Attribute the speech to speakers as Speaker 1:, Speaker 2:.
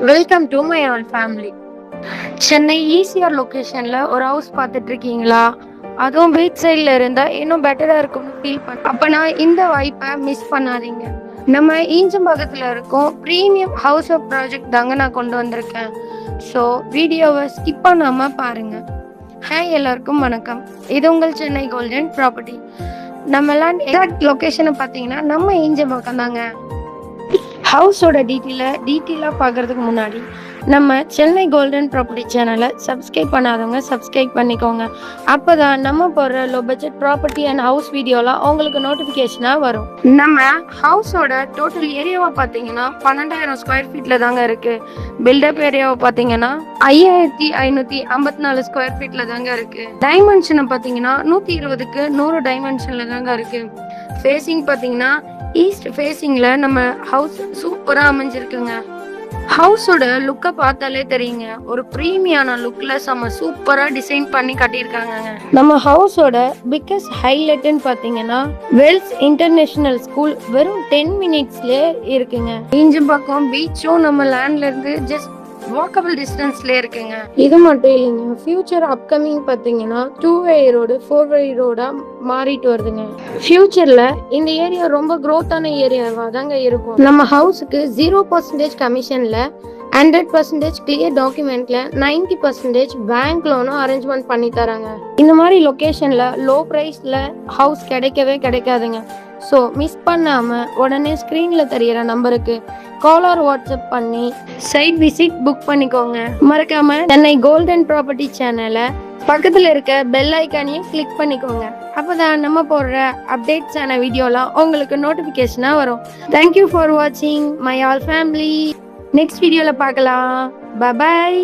Speaker 1: Welcome to my all family. Chennai ECR லொக்கேஷனில் ஒரு house பார்த்துட்டு இருக்கீங்களா? அதுவும் பீச் சைடில் இருந்தால் இன்னும் பெட்டராக இருக்கும்னு ஃபீல் பண்ண அப்போனா இந்த வாய்ப்பை மிஸ் பண்ணாதீங்க. நம்ம ஈஞ்சம்பாக்கத்தில் இருக்கோம் ப்ரீமியம் ஹவுஸ் ஆஃப் ப்ராஜெக்ட் தாங்க நான் கொண்டு வந்திருக்கேன். ஸோ வீடியோவை ஸ்கிப் பண்ணாமல் பாருங்கள். ஹாய், எல்லாருக்கும் வணக்கம். இது உங்கள் சென்னை கோல்டன் ப்ராப்பர்ட்டி. நம்மலாம் எக்ஸாக்ட் லொக்கேஷனை பார்த்தீங்கன்னா நம்ம ஈஞ்சம்பாக்கம் தாங்க. ஹவுஸோட டீட்டெயிலாக பார்க்குறதுக்கு முன்னாடி நம்ம சென்னை கோல்டன் ப்ராப்பர்ட்டி சேனலை சப்ஸ்கிரைப் பண்ணாதவங்க சப்ஸ்கிரைப் பண்ணிக்கோங்க. அப்போ தான் நம்ம போடுற low budget property and house வீடியோலாம் உங்களுக்கு நோட்டிஃபிகேஷனாக வரும். நம்ம ஹவுஸோட டோட்டல் ஏரியாவை பார்த்தீங்கன்னா 12,000 ஸ்கொயர் ஃபீட்டில் தாங்க இருக்குது. பில்டப் ஏரியாவை பார்த்தீங்கன்னா 5,554 ஸ்கொயர் ஃபீட்டில் தாங்க இருக்குது. டைமென்ஷனை பார்த்தீங்கன்னா 120க்கு 100 டைமென்ஷனில் தாங்க இருக்குது. ஃபேஸிங் பார்த்தீங்கன்னா ஈஸ்ட் ஃபேஸிங்கில் நம்ம ஹவுஸ் சூப்பராக அமைஞ்சிருக்குங்க. ஹவுஸோட லுக்கை பார்த்தாலே தெரியுங்க, ஒரு ப்ரீமியான லுக்கில் செம்ம சூப்பராக டிசைன் பண்ணி கட்டியிருக்காங்க. நம்ம ஹவுஸோட பிக்கஸ்ட் ஹைலைட்னு பார்த்தீங்கன்னா வெல்ஸ் இன்டர்நேஷனல் ஸ்கூல் வெறும் 10 மினிட்ஸ்லேயே இருக்குங்க. ஈஞ்சம்பாக்கம் பீச்சும் நம்ம லேண்ட்லேருந்து ஜஸ்ட் வாக்கபிள் டிஸ்டன்ஸ்ல இருக்குங்க. இது மட்டும் இல்லைங்க, ஃபியூச்சர் அப்கமிங் பார்த்தீங்கன்னா 2-வே ரோடு 4-வே ரோடா மாறிட்டு வருதுங்க. ஃபியூச்சர்ல இந்த ஏரியா ரொம்ப க்ரோத்தான ஏரியாவா தாங்க இருக்கும். நம்ம ஹவுஸுக்கு 0% கமிஷன்ல 100% கிளியர் டாக்குமெண்ட்ல 90% பேங்க் லோனும் அரேஞ்ச்மெண்ட் பண்ணி தராங்க. இந்த மாதிரி லொகேஷன்ல லோ பிரைஸ்ல ஹவுஸ் கிடைக்கவே கிடைக்காதுங்க. ஸோ மிஸ் பண்ணாமல் உடனே ஸ்க்ரீனில் தெரியிற நம்பருக்கு கால் ஆர் வாட்ஸ்அப் பண்ணி சைட் விசிட் புக் பண்ணிக்கோங்க. மறக்காமல் சென்னை கோல்டன் ப்ராப்பர்ட்டி சேனலை பக்கத்தில் இருக்க பெல் ஐக்கானையும் கிளிக் பண்ணிக்கோங்க. அப்போ தான் நம்ம போடுற அப்டேட்ஸான வீடியோலாம் உங்களுக்கு நோட்டிஃபிகேஷனாக வரும். தேங்க்யூ ஃபார் வாட்சிங் மை ஆல் ஃபேமிலி. நெக்ஸ்ட் வீடியோவில் பார்க்கலாம். பாய்.